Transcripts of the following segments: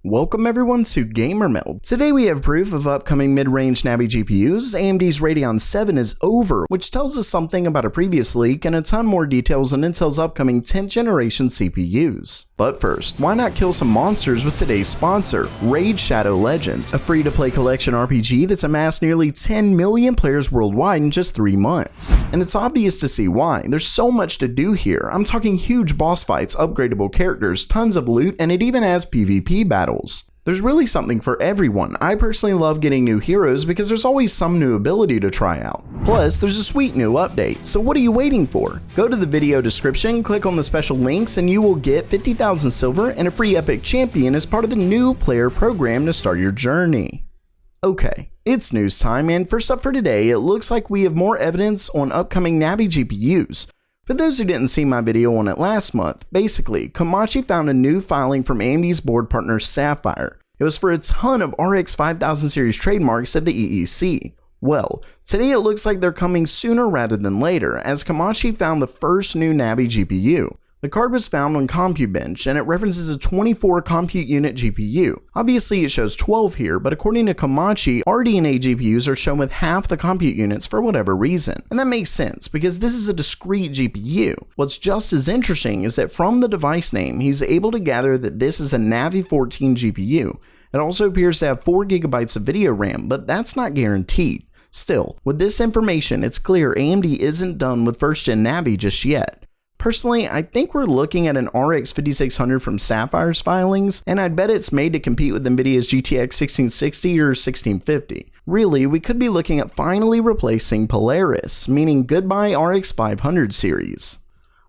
Welcome everyone to Gamer Meld. Today we have proof of upcoming mid-range Navi GPUs. AMD's Radeon 7 is over, which tells us something about a previous leak and a ton more details on Intel's upcoming 10th generation CPUs. But first, why not kill some monsters with today's sponsor, Raid Shadow Legends, a free-to-play collection RPG that's amassed nearly 10 million players worldwide in just 3 months. And it's obvious to see why. There's so much to do here. I'm talking huge boss fights, upgradable characters, tons of loot, and it even has PvP battles. There's really something for everyone. I personally love getting new heroes because there's always some new ability to try out. Plus, there's a sweet new update, so what are you waiting for? Go to the video description, click on the special links, and you will get 50,000 silver and a free epic champion as part of the new player program to start your journey. Okay, it's news time, and first up for today, it looks like we have more evidence on upcoming Navi GPUs. For those who didn't see my video on it last month, basically, Komachi found a new filing from AMD's board partner Sapphire. It was for a ton of RX 5000 series trademarks at the EEC. Well, today it looks like they're coming sooner rather than later, as Komachi found the first new Navi GPU. The card was found on CompuBench, and it references a 24 compute unit GPU. Obviously it shows 12 here, but according to Komachi, RDNA GPUs are shown with half the compute units for whatever reason. And that makes sense, because this is a discrete GPU. What's just as interesting is that from the device name, he's able to gather that this is a Navi 14 GPU. It also appears to have 4 GB of video RAM, but that's not guaranteed. Still, with this information, it's clear AMD isn't done with first-gen Navi just yet. Personally, I think we're looking at an RX 5600 from Sapphire's filings, and I'd bet it's made to compete with Nvidia's GTX 1660 or 1650. Really, we could be looking at finally replacing Polaris, meaning goodbye RX 500 series.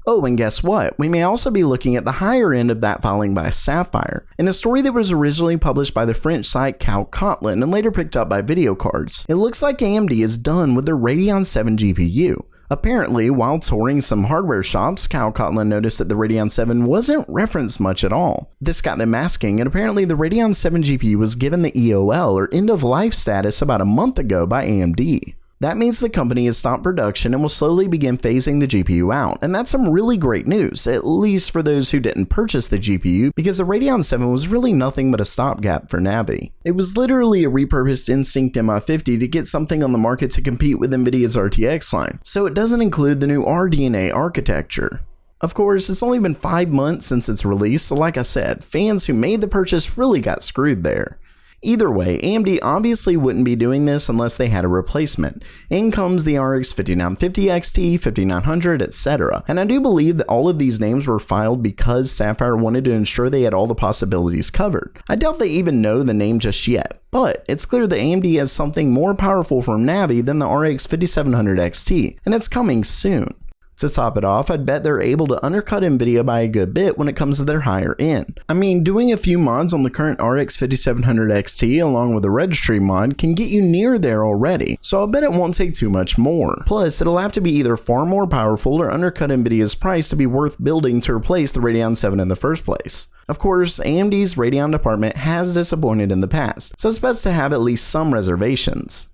Oh, and guess what? We may also be looking at the higher end of that filing by Sapphire, in a story that was originally published by the French site Cal Kotlin and later picked up by Video Cards. It looks like AMD is done with their Radeon 7 GPU. Apparently, while touring some hardware shops, Cal Kotlin noticed that the Radeon 7 wasn't referenced much at all. This got them asking, and apparently the Radeon 7 GPU was given the EOL, or end of life status, about a month ago by AMD. That means the company has stopped production and will slowly begin phasing the GPU out, and that's some really great news, at least for those who didn't purchase the GPU, because the Radeon 7 was really nothing but a stopgap for Navi. It was literally a repurposed Instinct MI50 to get something on the market to compete with Nvidia's RTX line, so it doesn't include the new RDNA architecture. Of course, it's only been 5 months since its release, so like I said, fans who made the purchase really got screwed there. Either way, AMD obviously wouldn't be doing this unless they had a replacement. In comes the RX 5950 XT, 5900, etc. And I do believe that all of these names were filed because Sapphire wanted to ensure they had all the possibilities covered. I doubt they even know the name just yet, but it's clear that AMD has something more powerful from Navi than the RX 5700 XT, and it's coming soon. To top it off, I'd bet they're able to undercut Nvidia by a good bit when it comes to their higher end. I mean, doing a few mods on the current RX 5700 XT along with a registry mod can get you near there already, so I'll bet it won't take too much more. Plus, it'll have to be either far more powerful or undercut Nvidia's price to be worth building to replace the Radeon 7 in the first place. Of course, AMD's Radeon department has disappointed in the past, so it's best to have at least some reservations.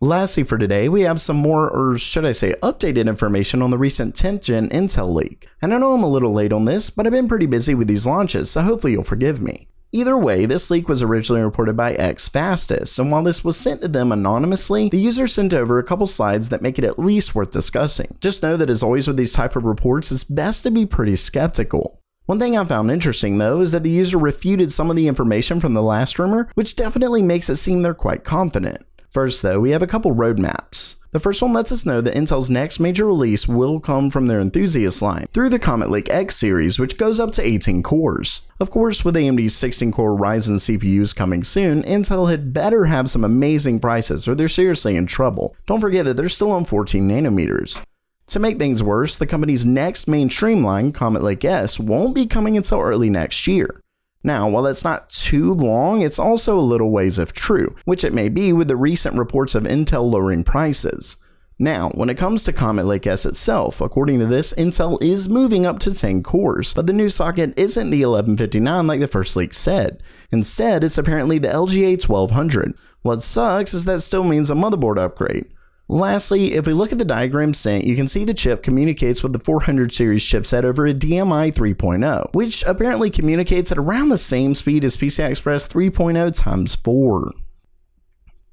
Lastly for today, we have some more, or should I say updated information on the recent 10th gen Intel leak. And I know I'm a little late on this, but I've been pretty busy with these launches, so hopefully you'll forgive me. Either way, this leak was originally reported by XFastest, and while this was sent to them anonymously, the user sent over a couple slides that make it at least worth discussing. Just know that as always with these type of reports, it's best to be pretty skeptical. One thing I found interesting though is that the user refuted some of the information from the last rumor, which definitely makes it seem they're quite confident. First though, we have a couple roadmaps. The first one lets us know that Intel's next major release will come from their Enthusiast line, through the Comet Lake X series, which goes up to 18 cores. Of course, with AMD's 16-core Ryzen CPUs coming soon, Intel had better have some amazing prices or they're seriously in trouble. Don't forget that they're still on 14 nanometers. To make things worse, the company's next mainstream line, Comet Lake S, won't be coming until early next year. Now, while that's not too long, it's also a little ways if true, which it may be with the recent reports of Intel lowering prices. Now, when it comes to Comet Lake S itself, according to this, Intel is moving up to 10 cores, but the new socket isn't the 1159 like the first leak said. Instead, it's apparently the LGA 1200. What sucks is that still means a motherboard upgrade. Lastly, if we look at the diagram sent, you can see the chip communicates with the 400 series chipset over a DMI 3.0, which apparently communicates at around the same speed as PCI Express 3.0 times 4.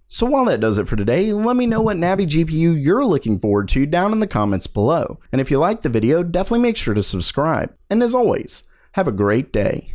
So while that does it for today, let me know what Navi GPU you're looking forward to down in the comments below. And if you liked the video, definitely make sure to subscribe. And as always, have a great day.